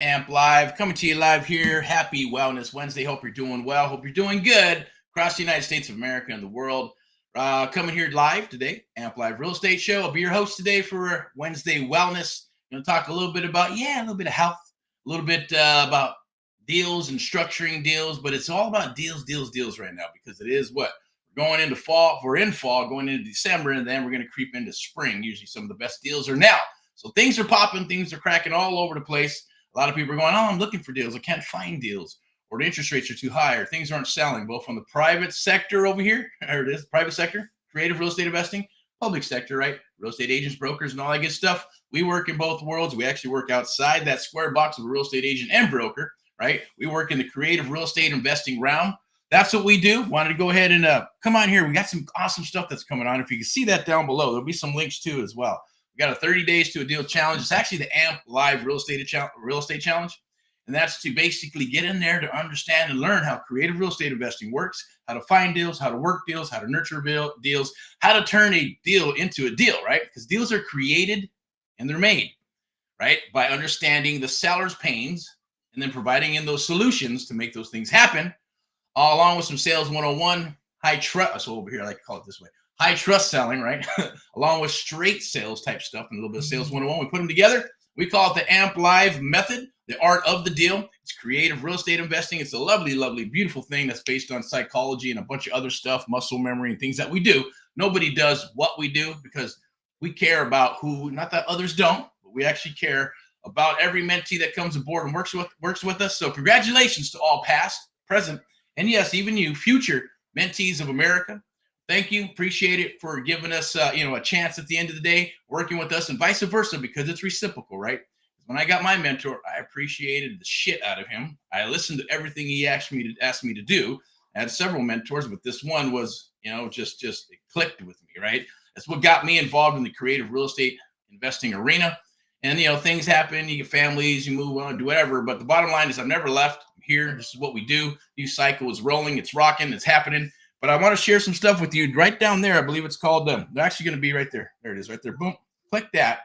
Amp Live, coming to you live here. Happy Wellness Wednesday. Hope you're doing well. Hope you're doing good across the United States of America and the world. Coming here live today, Amp Live Real Estate Show. I'll be your host today for Wednesday Wellness. Going to talk a little bit about, a little bit of health, a little bit about deals and structuring deals, but it's all about deals right now because it is what? We're going into fall. We're in fall, going into December, and then we're going to creep into spring. Usually some of the best deals are now. So things are popping, things are cracking all over the place. A lot of people are going, I'm looking for deals. I can't find deals, or the interest rates are too high, or things aren't selling, both from the private sector over here, there it is, private sector, creative real estate investing, public sector, right? Real estate agents, brokers, and all that good stuff. We work in both worlds. We actually work outside that square box of a real estate agent and broker, right? We work in the creative real estate investing realm. That's what we do. Wanted to go ahead and come on here. We got some awesome stuff that's coming on. If you can see that down below, there'll be some links too as well. We got a 30 days to a deal challenge. It's actually the AMP Live Real Estate Challenge. And that's to basically get in there to understand and learn how creative real estate investing works, how to find deals, how to work deals, how to nurture deals, how to turn a deal into a deal, right? Because deals are created and they're made, right? By understanding the seller's pains and then providing in those solutions to make those things happen, all along with some sales 101, high trust. So over here, I like to call it this way. High trust selling, right? Along with straight sales type stuff and a little bit of sales 101. We put them together. We call it the AMP Live method, the art of the deal. It's creative real estate investing. It's a lovely, lovely, beautiful thing that's based on psychology and a bunch of other stuff, muscle memory and things that we do. Nobody does what we do because we care about who, not that others don't, but we actually care about every mentee that comes aboard and works with us. So congratulations to all past, present, and yes, even you, future mentees of America. Thank you. Appreciate it for giving us, a chance at the end of the day, working with us and vice versa, because it's reciprocal, right? When I got my mentor, I appreciated the shit out of him. I listened to everything he asked me to do. I had several mentors, but this one was, just it clicked with me, right? That's what got me involved in the creative real estate investing arena. And, things happen, you get families, you move on, do whatever. But the bottom line is I've never left. I'm here. This is what we do. New cycle is rolling. It's rocking. It's happening. But I want to share some stuff with you right down there. I believe it's called, they're actually going to be right there. There it is right there. Boom. Click that.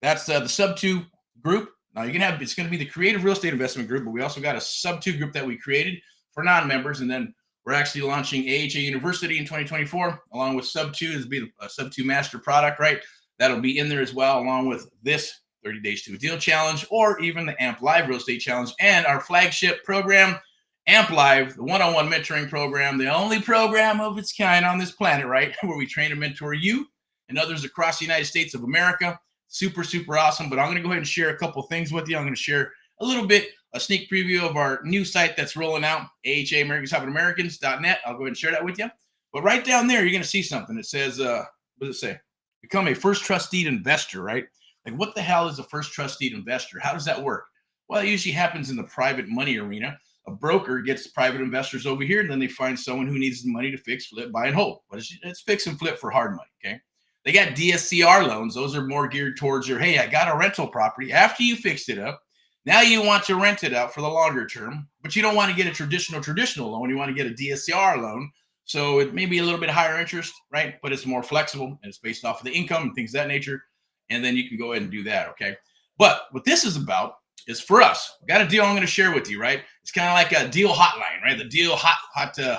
That's the Subto group. Now it's going to be the creative real estate investment group, but we also got a Subto group that we created for non-members. And then we're actually launching AHA University in 2024, along with Subto. This will be a Subto master product, right? That'll be in there as well, along with this 30 days to a deal challenge, or even the AMP Live Real Estate Challenge and our flagship program, AMP Live, the one-on-one mentoring program, the only program of its kind on this planet, right? Where we train and mentor you and others across the United States of America. Super, super awesome. But I'm going to go ahead and share a couple things with you. I'm going to share a little bit, a sneak preview of our new site that's rolling out, AHAAmericans.net. I'll go ahead and share that with you. But right down there, you're going to see something. It says, what does it say? Become a first trusted investor, right? Like, what the hell is a first trusted investor? How does that work? Well, it usually happens in the private money arena. A broker gets private investors over here, and then they find someone who needs the money to fix, flip, buy, and hold. But it's fix and flip for hard money, okay? They got DSCR loans. Those are more geared towards your, hey, I got a rental property. After you fixed it up, now you want to rent it out for the longer term, but you don't want to get a traditional loan. You want to get a DSCR loan. So it may be a little bit higher interest, right? But it's more flexible, and it's based off of the income and things of that nature. And then you can go ahead and do that, okay? But what this is about is for us. We got a deal I'm going to share with you, right? It's kind of like a deal hotline, right? The deal hot,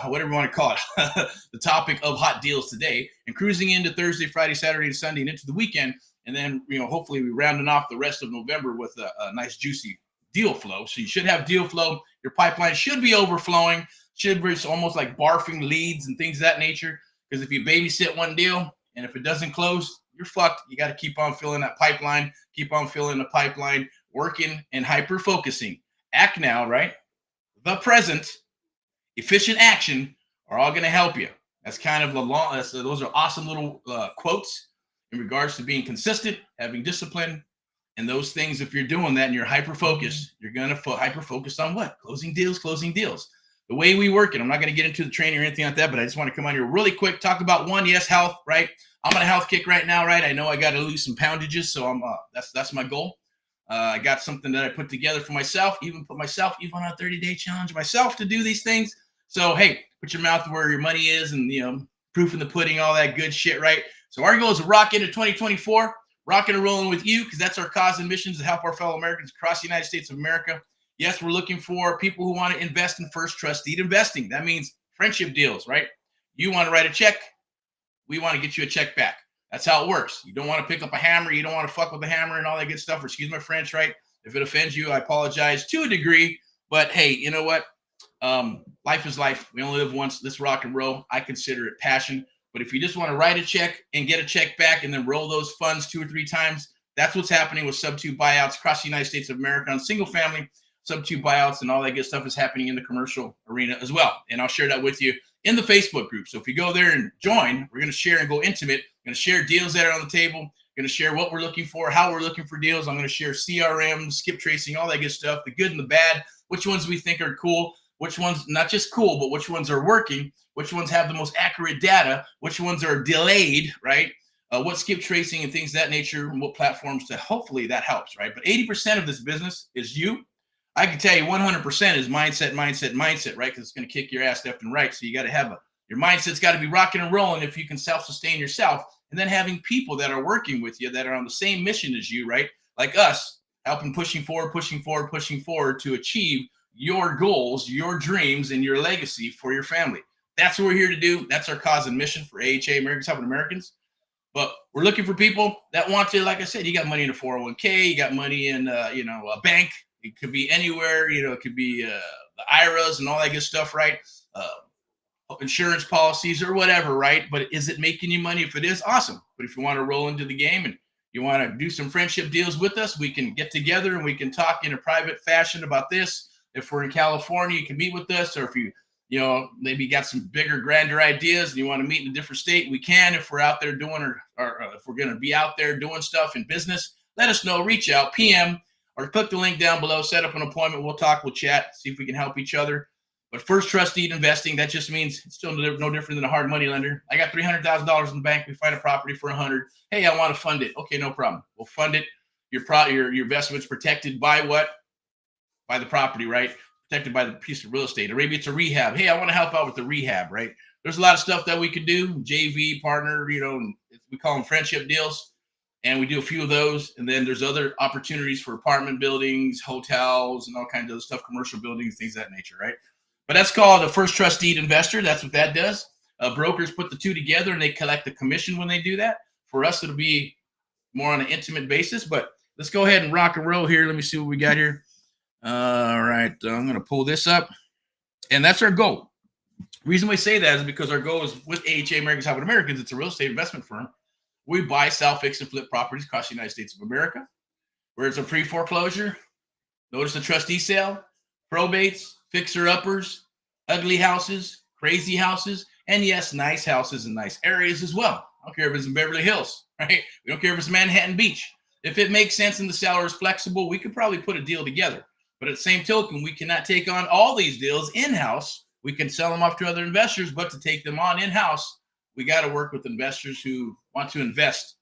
whatever you want to call it, the topic of hot deals today, and cruising into Thursday, Friday, Saturday, and Sunday, and into the weekend. And then, hopefully we rounding off the rest of November with a nice, juicy deal flow. So you should have deal flow. Your pipeline should be overflowing, should be almost like barfing leads and things of that nature. Because if you babysit one deal and if it doesn't close, you're fucked. You got to keep on filling that pipeline, keep on filling the pipeline, working and hyper focusing. Act now, right? The present, efficient action are all going to help you. That's kind of the law. Those are awesome little quotes in regards to being consistent, having discipline, and those things. If you're doing that and you're hyper focused, you're going to hyper focus on what? Closing deals. The way we work it, I'm not going to get into the training or anything like that, but I just want to come on here really quick, talk about health, right? I'm on a health kick right now, right? I know I got to lose some poundages, so that's my goal. I got something that I put together for myself, even on a 30-day challenge myself to do these things. So, hey, put your mouth where your money is and, proof in the pudding, all that good shit, right? So our goal is to rock into 2024. rocking and rolling with you because that's our cause and mission, to help our fellow Americans across the United States of America. Yes, we're looking for people who want to invest in first trust deed investing. That means friendship deals, right? You want to write a check, we want to get you a check back. That's how it works. You don't want to pick up a hammer. You don't want to fuck with the hammer and all that good stuff. Or excuse my French, right? If it offends you, I apologize to a degree. But hey, you know what? Life is life. We only live once. This rock and roll, I consider it passion. But if you just want to write a check and get a check back and then roll those funds 2 or 3 times, that's what's happening with Subto buyouts across the United States of America on single family. Subto buyouts and all that good stuff is happening in the commercial arena as well. And I'll share that with you in the Facebook group. So if you go there and join, we're going to share and go intimate. I'm going to share deals that are on the table. I'm going to share what we're looking for, how we're looking for deals. I'm going to share CRM, skip tracing, all that good stuff, the good and the bad, which ones we think are cool, which ones not just cool, but which ones are working, which ones have the most accurate data, which ones are delayed, right? What skip tracing and things of that nature, and what platforms to hopefully that helps, right? But 80% of this business is you. I can tell you 100% is mindset, right? Because it's going to kick your ass left and right. So you got to have your mindset's got to be rocking and rolling if you can self-sustain yourself. And then having people that are working with you that are on the same mission as you, right? Like us, helping pushing forward to achieve your goals, your dreams, and your legacy for your family. That's what we're here to do. That's our cause and mission for AHA, Americans Helping Americans. But we're looking for people that want to, like I said, you got money in a 401k, you got money in, a bank. It could be anywhere, it could be the IRAs and all that good stuff, right? Insurance policies or whatever, right? But is it making you money? If it is, awesome. But if you want to roll into the game and you want to do some friendship deals with us, we can get together and we can talk in a private fashion about this. If we're in California, you can meet with us. Or if you maybe got some bigger, grander ideas and you want to meet in a different state, we can. If we're out there doing or if we're going to be out there doing stuff in business, let us know. Reach out, PM, or click the link down below, set up an appointment. We'll talk, we'll chat, see if we can help each other. But first trust deed investing, that just means it's still no different than a hard money lender. I got $300,000 in the bank. We find a property for $100,000. Hey, I want to fund it. Okay, no problem. We'll fund it. Your investment's protected by what? By the property, right? Protected by the piece of real estate. Or maybe it's a rehab. Hey, I want to help out with the rehab, right? There's a lot of stuff that we could do. JV, partner, and we call them friendship deals. And we do a few of those. And then there's other opportunities for apartment buildings, hotels, and all kinds of other stuff, commercial buildings, things of that nature, right? But that's called a first trust deed investor. That's what that does. Brokers put the two together and they collect a commission when they do that. For us, it'll be more on an intimate basis. But let's go ahead and rock and roll here. Let me see what we got here. All right. I'm going to pull this up. And that's our goal. The reason we say that is because our goal is with AHA, Americans Helping Americans. It's a real estate investment firm. We buy, sell, fix, and flip properties across the United States of America. Where it's a pre-foreclosure, notice a trustee sale, probates, fixer-uppers, ugly houses, crazy houses, and yes, nice houses in nice areas as well. I don't care if it's in Beverly Hills, right? We don't care if it's Manhattan Beach. If it makes sense and the seller is flexible, we could probably put a deal together. But at the same token, we cannot take on all these deals in-house. We can sell them off to other investors, but to take them on in-house, we got to work with investors who want to invest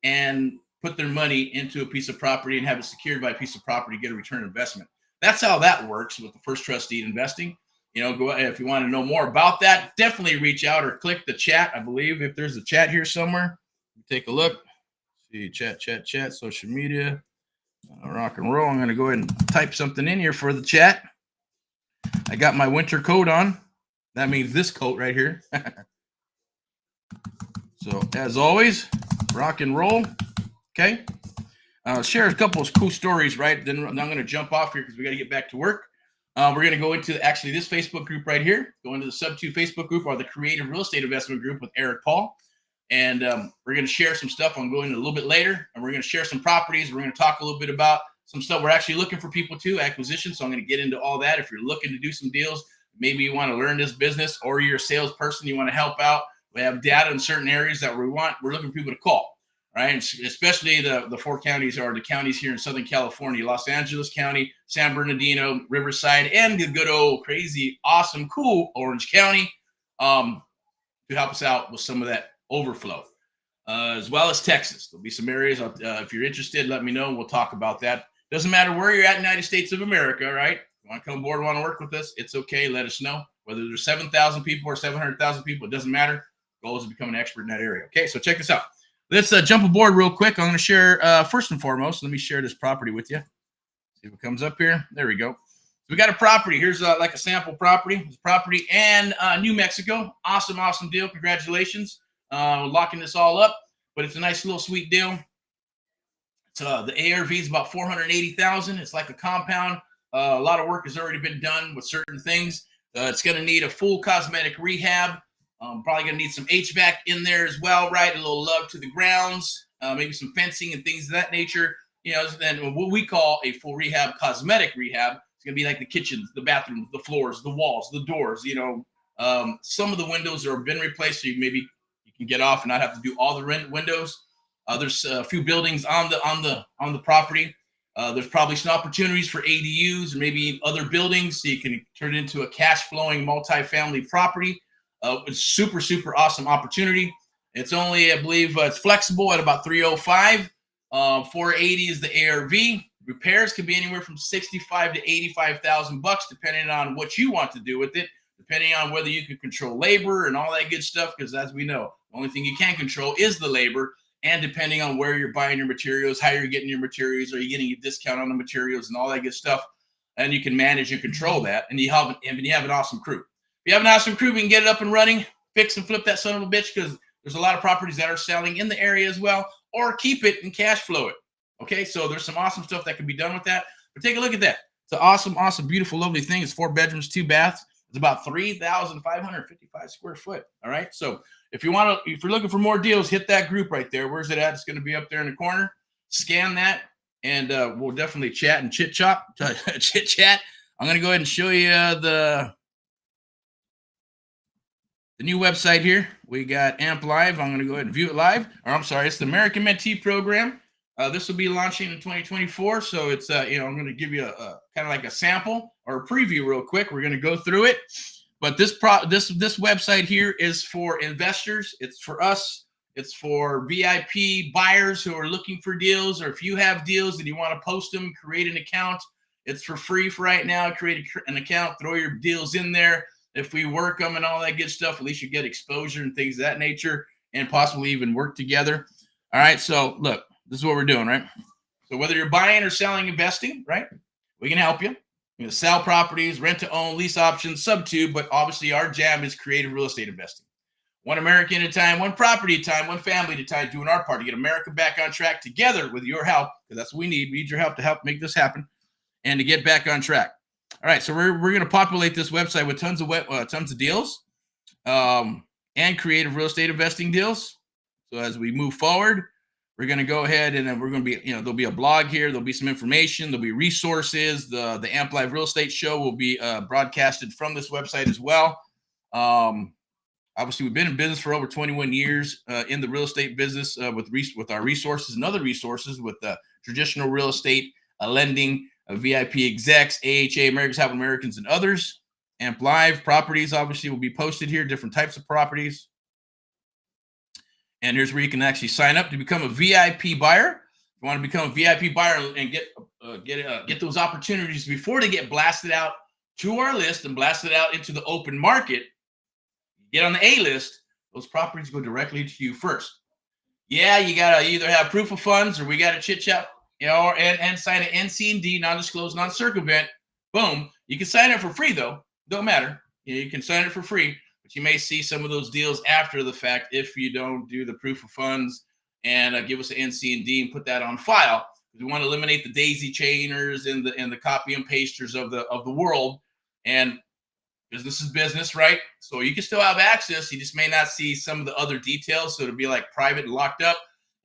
and put their money into a piece of property and have it secured by a piece of property, get a return on investment. That's how that works with the first trust deed investing. Go if you want to know more about that, definitely reach out or click the chat. I believe if there's a chat here somewhere, take a look. See, chat, social media, rock and roll. I'm going to go ahead and type something in here for the chat. I got my winter coat on. That means this coat right here. So as always, rock and roll. Okay. Share a couple of cool stories, right? Then I'm going to jump off here because we got to get back to work. We're going to go into actually this Facebook group right here. Go into the Subto Facebook group or the Creative Real Estate Investment Group with Erick Paul. And we're going to share some stuff. I'm going a little bit later. And we're going to share some properties. We're going to talk a little bit about some stuff. We're actually looking for people too, acquisition. So I'm going to get into all that. If you're looking to do some deals, maybe you want to learn this business or you're a salesperson, you want to help out. We have data in certain areas that we're looking for people to call. Right, and especially the 4 counties or the counties here in Southern California, Los Angeles County, San Bernardino, Riverside, and the good old crazy, awesome, cool Orange County to help us out with some of that overflow, as well as Texas. There'll be some areas. If you're interested, let me know. We'll talk about that. Doesn't matter where you're at in the United States of America, right? You want to come aboard, want to work with us, it's okay. Let us know. Whether there's 7,000 people or 700,000 people, it doesn't matter. The goal is to become an expert in that area. Okay, so check this out. Let's jump aboard real quick. I'm going to share, first and foremost, let me share this property with you. See if it comes up here. There we go. So we got a property. Here's like a sample property. It's property in New Mexico. Awesome, awesome deal. Congratulations. Locking this all up. But it's a nice little sweet deal. It's, the ARV is about $480,000. It's like a compound. A lot of work has already been done with certain things. It's going to need a full cosmetic rehab. Probably going to need some HVAC in there as well, right? A little love to the grounds, maybe some fencing and things of that nature. You know, then what we call a full rehab, cosmetic rehab. It's going to be like the kitchens, the bathrooms, the floors, the walls, the doors. You know, some of the windows have been replaced, so you can get off and not have to do all the windows. There's a few buildings on the property. There's probably some opportunities for ADUs or maybe other buildings, so you can turn it into a cash flowing multifamily property. It's super, super awesome opportunity. It's only, I believe, it's flexible at about 305. 480 is the ARV. Repairs can be anywhere from 65 to 85,000 bucks, depending on what you want to do with it, depending on whether you can control labor and all that good stuff. Because as we know, the only thing you can't control is the labor. And depending on where you're buying your materials, how you're getting your materials, are you getting a discount on the materials and all that good stuff, and you can manage and control that. And you have an awesome crew. If you have an awesome crew, we can get it up and running, fix and flip that son of a bitch, because there's a lot of properties that are selling in the area as well, or keep it and cash flow it. Okay, so there's some awesome stuff that can be done with that. But take a look at that. It's an awesome, awesome, beautiful, lovely thing. It's 4 bedrooms, 2 baths. It's about 3,555 square foot. All right, so if you're looking for more deals, hit that group right there. Where's it at? It's going to be up there in the corner. Scan that, and we'll definitely chat and chit chat. I'm going to go ahead and show you the new website here. We got AMP Live. I'm going to go ahead and view it live. Or I'm sorry, it's the American Mentee program. This will be launching in 2024. So it's I'm going to give you a kind of like a sample or a preview real quick. We're going to go through it. But this website here is for investors. It's for us. It's for VIP buyers who are looking for deals, or if you have deals and you want to post them, create an account. It's for free for right now. Create an account, throw your deals in there. If we work them and all that good stuff, at least you get exposure and things of that nature, and possibly even work together. All right. So look, this is what we're doing, right? So whether you're buying or selling, investing, right? We can help you. You know, sell properties, rent to own, lease options, Subto, but obviously our jam is creative real estate investing. One American at a time, one property at a time, one family at a time, doing our part to get America back on track together with your help, because that's what we need. We need your help to help make this happen and to get back on track. All right, so we're going to populate this website with tons of deals and creative real estate investing deals. So as we move forward, we're going to go ahead and then we're going to be, there'll be a blog here. There'll be some information. There'll be resources. The AMP Live Real Estate Show will be broadcasted from this website as well. Obviously, we've been in business for over 21 years in the real estate business with our resources and other resources with traditional real estate, lending, VIP execs, AHA, Americans Help Americans, and others. AMP Live properties obviously will be posted here, different types of properties. And here's where you can actually sign up to become a VIP buyer. If you want to become a VIP buyer and get those opportunities before they get blasted out to our list and blasted out into the open market, get on the A list, those properties go directly to you first. Yeah, you got to either have proof of funds or we got to chit chat, and sign an NC&D, non-disclosed, non-circumvent. Boom. You can sign up for free, though. Don't matter. You can sign it for free. But you may see some of those deals after the fact if you don't do the proof of funds and give us an NC&D and put that on file. We want to eliminate the daisy chainers and the copy and pasters of the world. And business is business, right? So you can still have access. You just may not see some of the other details. So it'll be like private and locked up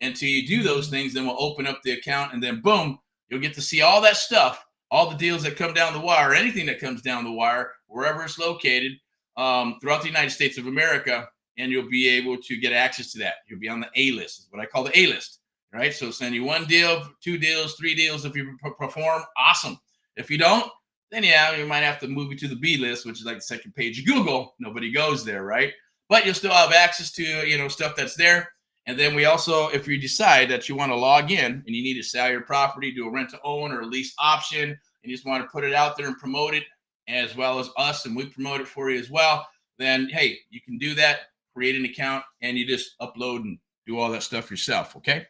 until you do those things. Then we'll open up the account, and then boom, you'll get to see all that stuff, all the deals that come down the wire, anything that comes down the wire, wherever it's located. Throughout the United States of America, and you'll be able to get access to that. You'll be on the A list, is what I call the A list, right? So send you 1 deal, 2 deals, 3 deals. If you perform, awesome. If you don't, then yeah, you might have to move you to the B list, which is like the second page of Google. Nobody goes there, right? But you'll still have access to, stuff that's there. And then we also, if you decide that you want to log in and you need to sell your property, do a rent to own or a lease option, and you just want to put it out there and promote it, as well as us, and we promote it for you as well, then hey, you can do that, create an account, and you just upload and do all that stuff yourself, okay?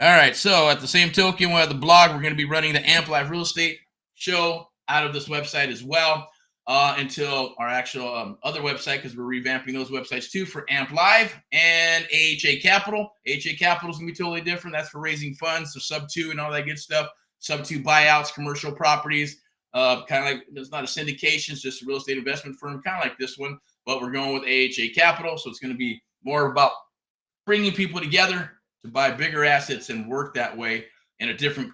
All right, so at the same token, we'll have the blog. We're going to be running the Amp Live Real Estate show out of this website as well until our actual other website, because we're revamping those websites too for Amp Live and AHA Capital. AHA Capital is going to be totally different. That's for raising funds, so Subto and all that good stuff. Subto buyouts, commercial properties, kind of like, it's not a syndication, it's just a real estate investment firm, kind of like this one, but we're going with AHA Capital, so it's going to be more about bringing people together to buy bigger assets and work that way in a different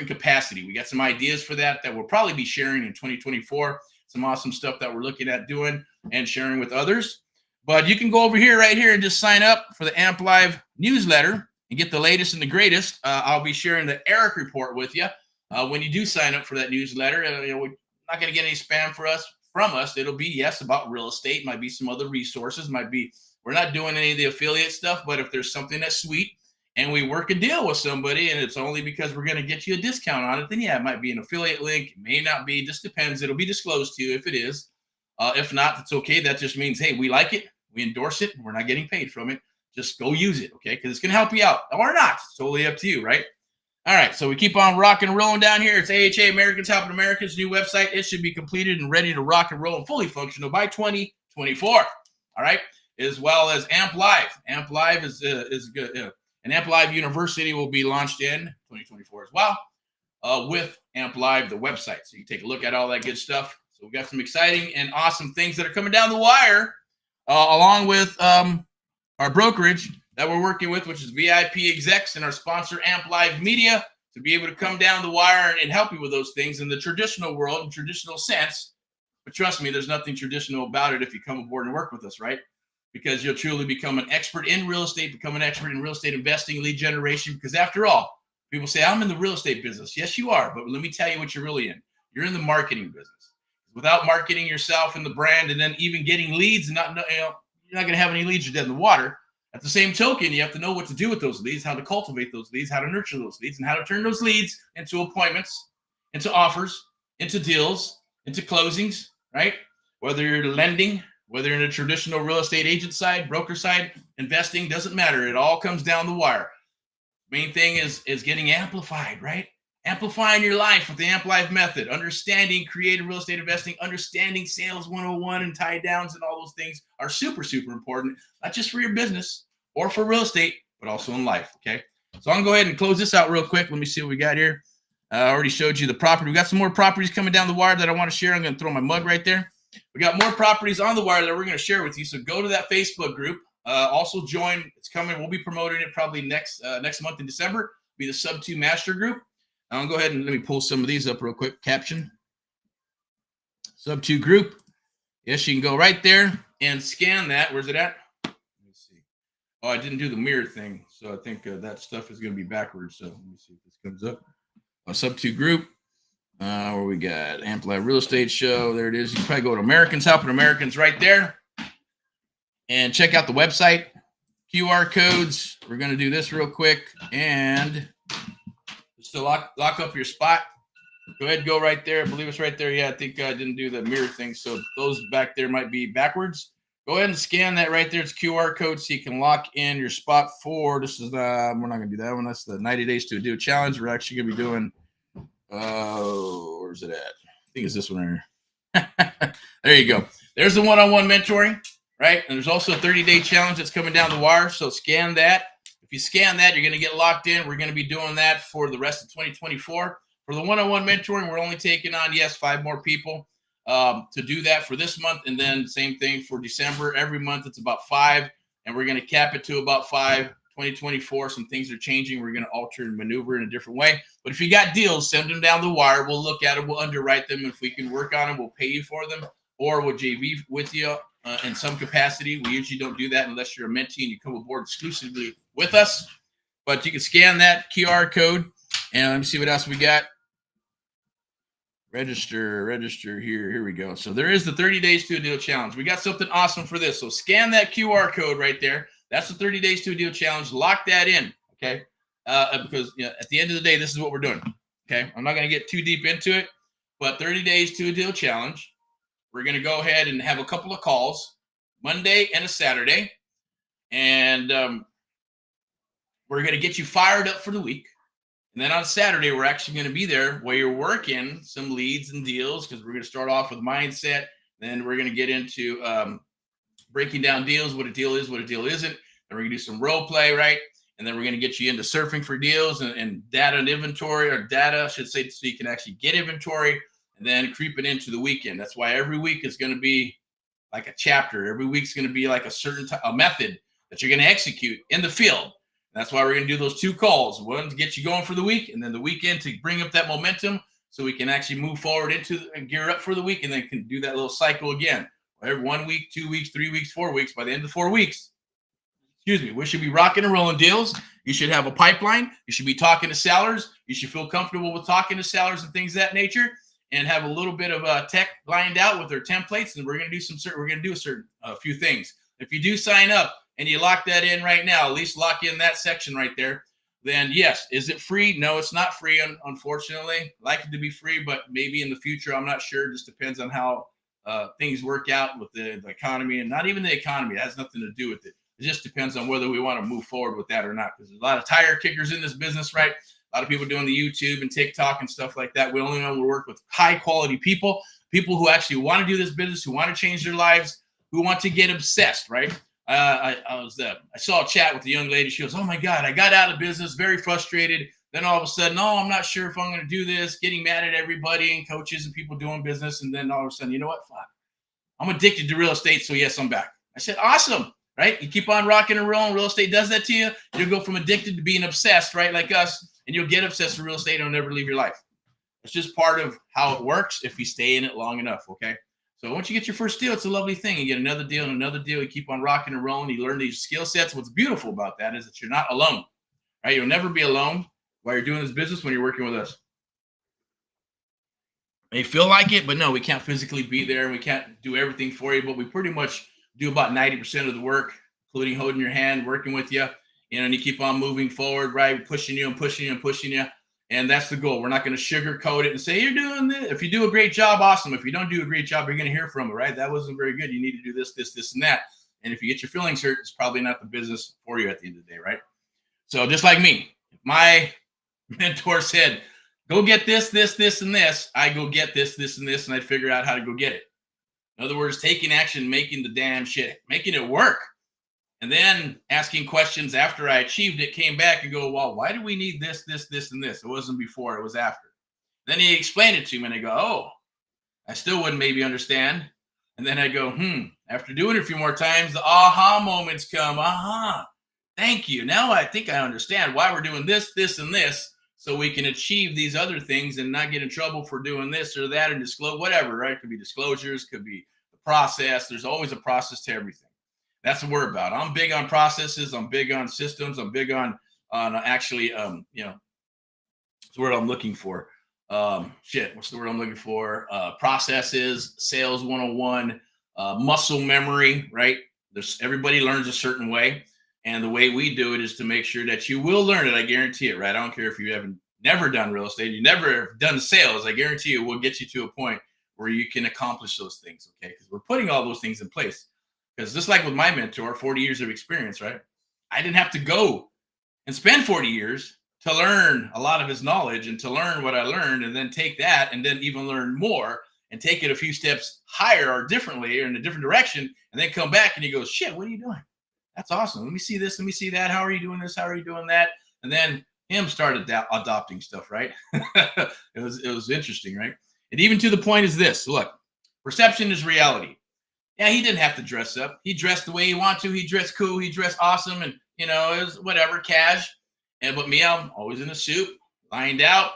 capacity. We got some ideas for that we'll probably be sharing in 2024. Some awesome stuff that we're looking at doing and sharing with others. But you can go over here, right here, and just sign up for the Amp Live newsletter and get the latest and the greatest. I'll be sharing the Erick report with you when you do sign up for that newsletter. We're not going to get any spam from us. It'll be, yes, about real estate. Might be some other resources. Might be, we're not doing any of the affiliate stuff, but if there's something that's sweet and we work a deal with somebody and it's only because we're going to get you a discount on it, then yeah, it might be an affiliate link. It may not be, just depends. It'll be disclosed to you if it is. If not, it's okay. That just means, hey, we like it. We endorse it. We're not getting paid from it. Just go use it, okay? Because it's going to help you out or not. It's totally up to you, right? All right, so we keep on rocking and rolling down here. It's AHA, Americans Helping Americans, new website. It should be completed and ready to rock and roll and fully functional by 2024. All right, as well as Amp Live. Amp Live is good. And Amp Live University will be launched in 2024 as well with Amp Live, the website. So you take a look at all that good stuff. So we've got some exciting and awesome things that are coming down the wire, along with our brokerage that we're working with, which is VIP Execs and our sponsor, Amp Live Media, to be able to come down the wire and help you with those things in the traditional world, in traditional sense. But trust me, there's nothing traditional about it if you come aboard and work with us, right? Because you'll truly become an expert in real estate, become an expert in real estate investing, lead generation. Because after all, people say, I'm in the real estate business. Yes, you are. But let me tell you what you're really in. You're in the marketing business. Without marketing yourself and the brand and then even getting leads, and you're not going to have any leads, you're dead in the water. At the same token, you have to know what to do with those leads, how to cultivate those leads, how to nurture those leads, and how to turn those leads into appointments, into offers, into deals, into closings, right? Whether you're lending, whether you're in a traditional real estate agent side, broker side, investing, doesn't matter. It all comes down the wire. Main thing is getting amplified, right? Amplifying your life with the Amp Life method, understanding creative real estate investing, understanding sales 101 and tie downs and all those things are super, super important, not just for your business or for real estate, but also in life, okay? So I'm going to go ahead and close this out real quick. Let me see what we got here. I already showed you the property. We got some more properties coming down the wire that I want to share. I'm going to throw my mug right there. We got more properties on the wire that we're going to share with you. So go to that Facebook group. Also join. It's coming. We'll be promoting it probably next month in December. Be the Subto Master Group. I'll go ahead and let me pull some of these up real quick. Caption. Subto Group. Yes, you can go right there and scan that. Where's it at? Let me see. Oh, I didn't do the mirror thing. So I think that stuff is going to be backwards. So let me see if this comes up. Subto Group. Where we got Amp Live Real Estate Show. There it is. You can probably go to Americans Helping Americans right there and check out the website. QR codes. We're going to do this real quick and just to lock up your spot. Go ahead, go right there. I believe it's right there. Yeah, I think I didn't do the mirror thing, so those back there might be backwards. Go ahead and scan that right there. It's QR code so you can lock in your spot for, this is, we're not going to do that one. That's the 90 Days to a Deal Challenge. We're actually going to be doing, where's it at? I think it's this one right here. There you go. There's the one-on-one mentoring, right? And there's also a 30-day challenge that's coming down the wire, so scan that. If you scan that, you're going to get locked in. We're going to be doing that for the rest of 2024. For the one-on-one mentoring, we're only taking on, 5 more people to do that for this month. And then same thing for December. Every month it's about 5. And we're going to cap it to about 5. 2024, some things are changing. We're going to alter and maneuver in a different way. But if you got deals, send them down the wire. We'll look at them. We'll underwrite them. If we can work on them, we'll pay you for them. Or we'll JV with you in some capacity. We usually don't do that unless you're a mentee and you come aboard exclusively with us. But you can scan that QR code. And let me see what else we got. Register here we go. So there is the 30 days to a deal challenge. We got something awesome for this. So scan that QR code right there. That's the 30 days to a deal challenge. Lock that in, okay? Because at the end of the day, this is what we're doing, okay? I'm not going to get too deep into it, but 30 days to a deal challenge. We're going to go ahead and have a couple of calls, Monday and a Saturday. And we're going to get you fired up for the week. And then on Saturday, we're actually going to be there where you're working some leads and deals, because we're going to start off with mindset. Then we're going to get into breaking down deals, what a deal is, what a deal isn't. Then we're going to do some role play, right? And then we're going to get you into surfing for deals and data and inventory, or data, I should say, so you can actually get inventory, and then creep it into the weekend. That's why every week is going to be like a chapter. Every week's going to be like a certain a method that you're going to execute in the field. That's why we're going to do those 2 calls. One to get you going for the week, and then the weekend to bring up that momentum so we can actually move forward into and gear up for the week, and then can do that little cycle again. Every 1 week, 2 weeks, 3 weeks, 4 weeks. By the end of 4 weeks, we should be rocking and rolling deals. You should have a pipeline. You should be talking to sellers. You should feel comfortable with talking to sellers and things of that nature, and have a little bit of tech lined out with their templates. And we're going to do a few things. If you do sign up and you lock that in right now, at least lock in that section right there, then yes. Is it free? No, it's not free, unfortunately. I'd like it to be free, but maybe in the future, I'm not sure. It just depends on how things work out with the economy, and not even the economy. It has nothing to do with it. It just depends on whether we want to move forward with that or not, because there's a lot of tire kickers in this business, right? A lot of people doing the YouTube and TikTok and stuff like that. We only want to work with high quality people who actually want to do this business, who want to change their lives, who want to get obsessed, right? I saw a chat with a young lady. She goes, "Oh my God, I got out of business, very frustrated. Then all of a sudden, oh, I'm not sure if I'm going to do this," getting mad at everybody and coaches and people doing business. And then all of a sudden, you know what? Fuck, I'm addicted to real estate. So yes, I'm back. I said, awesome, right? You keep on rocking and rolling. Real estate does that to you. You'll go from addicted to being obsessed, right? Like us, and you'll get obsessed with real estate and it'll never leave your life. It's just part of how it works if you stay in it long enough, okay? So once you get your first deal, it's a lovely thing. You get another deal and another deal. You keep on rocking and rolling. You learn these skill sets. What's beautiful about that is that you're not alone, right? You'll never be alone while you're doing this business when you're working with us. May feel like it, but no, we can't physically be there, and we can't do everything for you, but we pretty much do about 90% of the work, including holding your hand, working with you, and you keep on moving forward, right? Pushing you and pushing you and pushing you. And that's the goal. We're not going to sugarcoat it and say, you're doing this. If you do a great job, awesome. If you don't do a great job, you're going to hear from it, right? That wasn't very good. You need to do this, this, this, and that. And if you get your feelings hurt, it's probably not the business for you at the end of the day, right? So just like me, if my mentor said, go get this, this, this, and this, I go get this, this, and this, and I'd figure out how to go get it. In other words, taking action, making the damn shit, making it work. And then asking questions after I achieved it, came back and go, well, why do we need this, this, this, and this? It wasn't before, it was after. Then he explained it to me, and I go, oh, I still wouldn't maybe understand. And then I go, after doing it a few more times, the aha moments come. Aha, thank you. Now I think I understand why we're doing this, this, and this, so we can achieve these other things and not get in trouble for doing this or that and disclose whatever, right? Could be disclosures, could be the process. There's always a process to everything. That's what we're about. I'm big on processes. I'm big on systems. I'm big on actually, what's the word I'm looking for? What's the word I'm looking for? Processes, sales 101, muscle memory, right? Everybody learns a certain way. And the way we do it is to make sure that you will learn it. I guarantee it, right? I don't care if you haven't never done real estate, you never have done sales. I guarantee you we'll get you to a point where you can accomplish those things, okay? Because we're putting all those things in place. Because just like with my mentor, 40 years of experience, right? I didn't have to go and spend 40 years to learn a lot of his knowledge and to learn what I learned, and then take that and then even learn more and take it a few steps higher or differently or in a different direction, and then come back and he goes, shit, what are you doing? That's awesome. Let me see this. Let me see that. How are you doing this? How are you doing that? And then him started adopting stuff, right? It was interesting, right? And even to the point is this. Look, perception is reality. Yeah, he didn't have to dress up. He dressed the way he wanted to. He dressed cool. He dressed awesome. And, it was whatever, cash. But me, I'm always in a suit, lined out,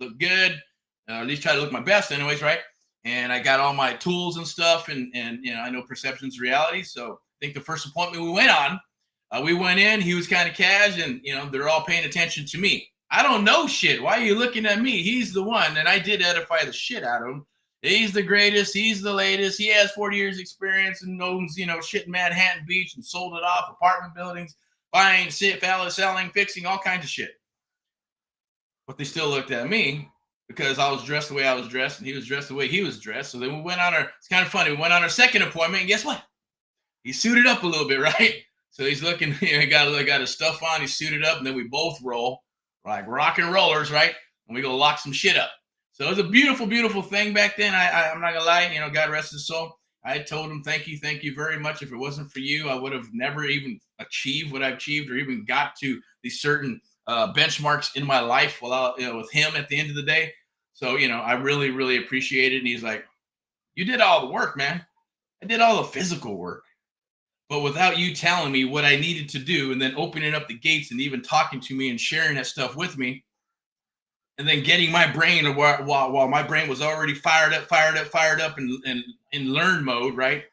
look good. At least try to look my best anyways, right? And I got all my tools and stuff. And I know perception's reality. So I think the first appointment we went on, we went in. He was kind of cash. And, they're all paying attention to me. I don't know shit. Why are you looking at me? He's the one. And I did edify the shit out of him. He's the greatest. He's the latest. He has 40 years experience and owns, shit in Manhattan Beach and sold it off, apartment buildings, buying, selling, fixing, all kinds of shit. But they still looked at me because I was dressed the way I was dressed and he was dressed the way he was dressed. So then it's kind of funny. We went on our second appointment and guess what? He suited up a little bit, right? So he's looking, he got his stuff on, he's suited up, and then we both roll like rock and rollers, right? And we go lock some shit up. So it was a beautiful, beautiful thing back then. I'm not gonna lie, God rest his soul. I told him, thank you very much. If it wasn't for you, I would have never even achieved what I've achieved, or even got to these certain benchmarks in my life with him at the end of the day. So, I really, really appreciate it. And he's like, you did all the work, man. I did all the physical work. But without you telling me what I needed to do, and then opening up the gates and even talking to me and sharing that stuff with me, and then getting my brain while my brain was already fired up and in learn mode, right?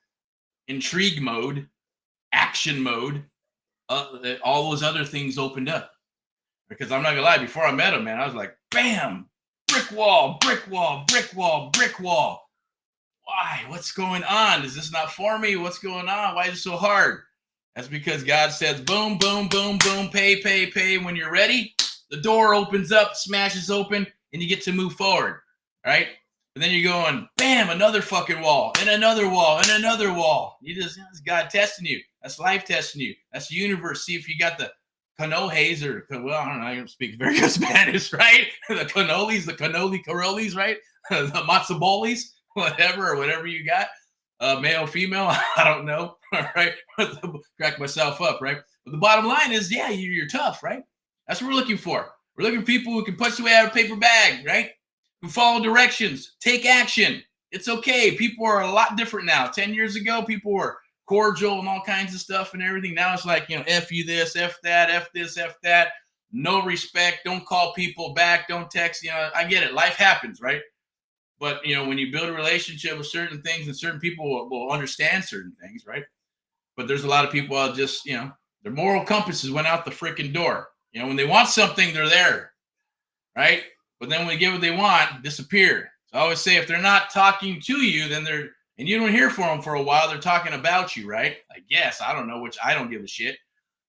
Intrigue mode, action mode, all those other things opened up. Because I'm not gonna lie, before I met him, man, I was like, bam, brick wall, brick wall, brick wall, brick wall. Why? What's going on? Is this not for me? What's going on? Why is it so hard? That's because God says, boom, boom, boom, boom, pay, pay, pay. When you're ready, the door opens up, smashes open, and you get to move forward, right? And then you're going, bam, another fucking wall, and another wall, and another wall. That's God testing you. That's life testing you. That's the universe. See if you got the canojes, or, well, I don't know, I don't speak very good Spanish, right? The cannolis, the carollis, right? The mazzabolis, whatever you got. Male, female, I don't know. All right. Crack myself up, right? But the bottom line is, yeah, you're tough, right? That's what we're looking for. We're looking for people who can punch away out of a paper bag, right? Who follow directions, take action. It's okay. People are a lot different now. 10 years ago, people were cordial and all kinds of stuff and everything. Now it's like, F you this, F that, F this, F that. No respect. Don't call people back. Don't text. I get it. Life happens, right? But, when you build a relationship with certain things, and certain people will understand certain things, right? But there's a lot of people out just, their moral compasses went out the freaking door. When they want something, they're there, right? But then when they get what they want, disappear. So I always say, if they're not talking to you, then and you don't hear from them for a while, they're talking about you, right? I guess, I don't know, which I don't give a shit.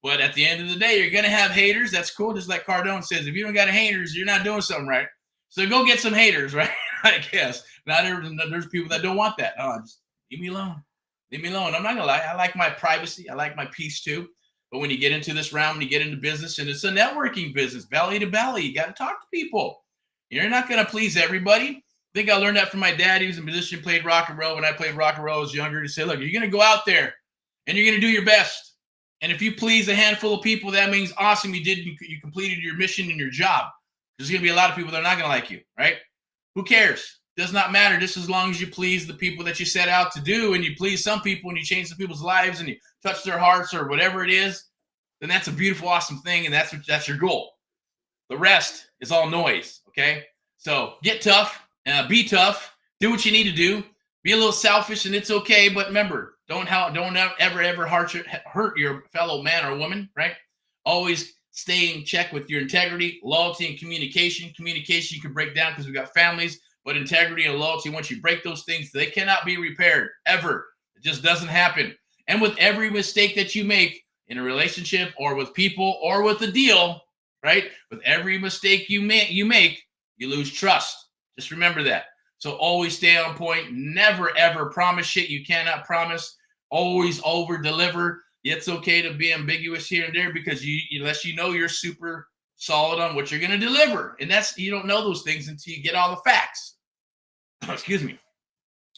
But at the end of the day, you're going to have haters. That's cool. Just like Cardone says, if you don't got haters, you're not doing something right. So go get some haters, right? I guess. There's people that don't want that. Just leave me alone. Leave me alone. I'm not going to lie. I like my privacy. I like my peace too. But when you get into this realm, when you get into business, and it's a networking business, belly to belly, you got to talk to people. You're not going to please everybody. I think I learned that from my dad. He was a musician, played rock and roll. When I played rock and roll, I was younger. To say, look, you're going to go out there and you're going to do your best. And if you please a handful of people, that means awesome. You completed your mission and your job. There's going to be a lot of people that are not going to like you, right? Who cares? Does not matter. Just as long as you please the people that you set out to do, and you please some people, and you change some people's lives, and you touch their hearts, or whatever it is, then that's a beautiful, awesome thing, and that's your goal. The rest is all noise, okay? So get tough, be tough, do what you need to do, be a little selfish, and it's okay. But remember, don't ever hurt your fellow man or woman, right? Always stay in check with your integrity, loyalty, and communication. Communication you can break down because we got families, but integrity and loyalty, once you break those things, they cannot be repaired, ever. It just doesn't happen. And with every mistake that you make in a relationship, or with people, or with a deal, right? With every mistake you make, you lose trust. Just remember that. So always stay on point. Never, ever promise shit you cannot promise. Always over-deliver. It's okay to be ambiguous here and there, because unless you're super solid on what you're going to deliver. And you don't know those things until you get all the facts. Excuse me.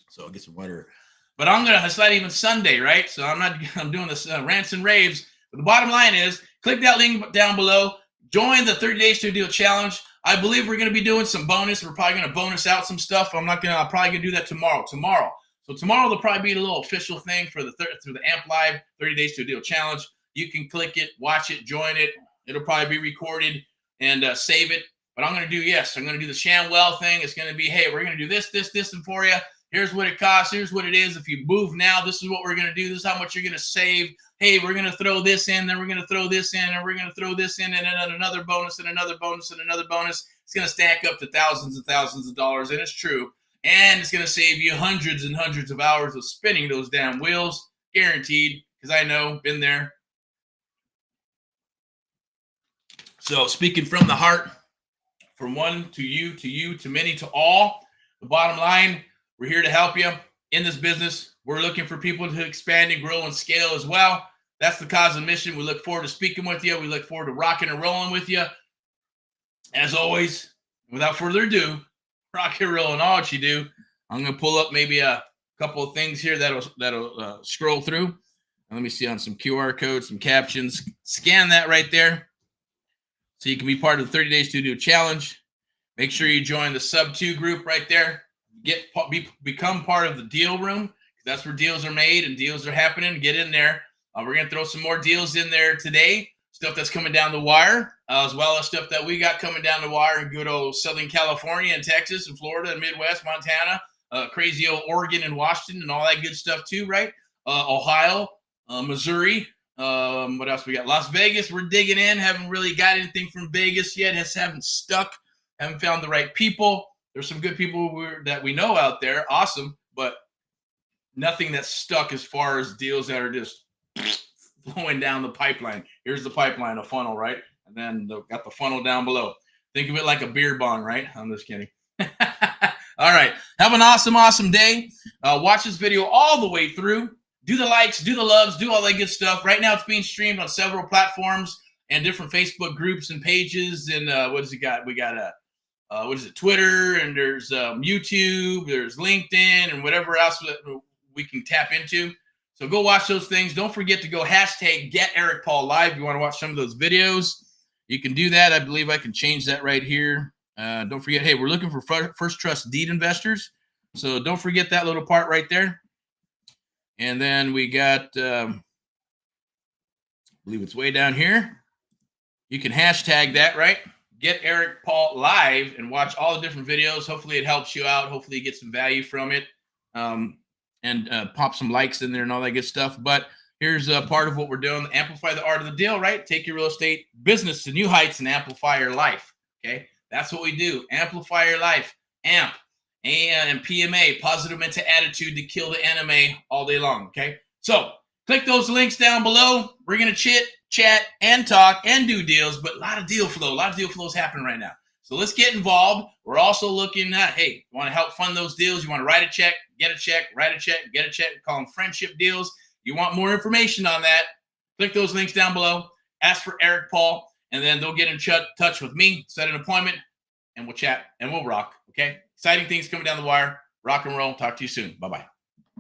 So I'll get some water. But it's not even Sunday, right? So I'm doing this rants and raves. But the bottom line is, click that link down below. Join the 30 Days to a Deal Challenge. I believe we're going to be doing some bonus. We're probably going to bonus out some stuff. I'm probably going to do that tomorrow. So tomorrow there'll probably be a little official thing through the Amp Live 30 Days to a Deal Challenge. You can click it, watch it, join it. It'll probably be recorded and save it. But I'm going to do the ShamWell thing. It's going to be, hey, we're going to do this, and for you. Here's what it costs. Here's what it is. If you move now, this is what we're going to do. This is how much you're going to save. Hey, we're going to throw this in, then we're going to throw this in, and we're going to throw this in, and then another bonus, and another bonus, and another bonus. It's going to stack up to thousands and thousands of dollars, and it's true. And it's going to save you hundreds and hundreds of hours of spinning those damn wheels. Guaranteed, because I know, been there. So speaking from the heart, from one to you, to many, to all, the bottom line, we're here to help you in this business. We're looking for people to expand and grow and scale as well. That's the cause and mission. We look forward to speaking with you. We look forward to rocking and rolling with you. As always, without further ado, rock and roll and all that you do. I'm going to pull up maybe a couple of things here that'll scroll through. And let me see on some QR codes, some captions. Scan that right there so you can be part of the 30 Days to Do Challenge. Make sure you join the Subto group right there. Become part of the deal room. That's where deals are made and deals are happening. Get in there. We're going to throw some more deals in there today. Stuff that's coming down the wire, as well as stuff that we got coming down the wire in good old Southern California and Texas and Florida and Midwest, Montana, crazy old Oregon and Washington and all that good stuff too, right? Ohio, Missouri. What else we got? Las Vegas, we're digging in. Haven't really got anything from Vegas yet. Haven't stuck. Haven't found the right people. There's some good people that we know out there. Awesome. But nothing that's stuck as far as deals that are just flowing down the pipeline. Here's the pipeline, a funnel, right? And then got the funnel down below. Think of it like a beer bong, right? I'm just kidding. All right. Have an awesome, awesome day. Watch this video all the way through. Do the likes, do the loves, do all that good stuff. Right now it's being streamed on several platforms and different Facebook groups and pages. And what does it got? We got Twitter, and there's YouTube, there's LinkedIn, and whatever else that we can tap into. So go watch those things. Don't forget to go hashtag #GetErickPaulLive if you want to watch some of those videos. You can do that. I believe I can change that right here. Don't forget, hey, we're looking for first trust deed investors. So don't forget that little part right there. And then we got, I believe it's way down here. You can hashtag that, right? #GetErickPaulLive and watch all the different videos. Hopefully it helps you out. Hopefully you get some value from it. And pop some likes in there and all that good stuff. But here's part of what we're doing. Amplify the art of the deal, right? Take your real estate business to new heights and amplify your life, okay? That's what we do. Amplify your life. AMP, and PMA, positive mental attitude to kill the enemy all day long, okay? So click those links down below. We're going to chit, chat, and talk and do deals, but a lot of deal flow. A lot of deal flow is happening right now. So let's get involved. We're also looking at, hey, you want to help fund those deals? You want to write a check, get a check, write a check, get a check. We call them friendship deals. You want more information on that? Click those links down below. Ask for Erick Paul, and then they'll get in touch with me, set an appointment, and we'll chat, and we'll rock, okay? Exciting things coming down the wire. Rock and roll. Talk to you soon. Bye-bye.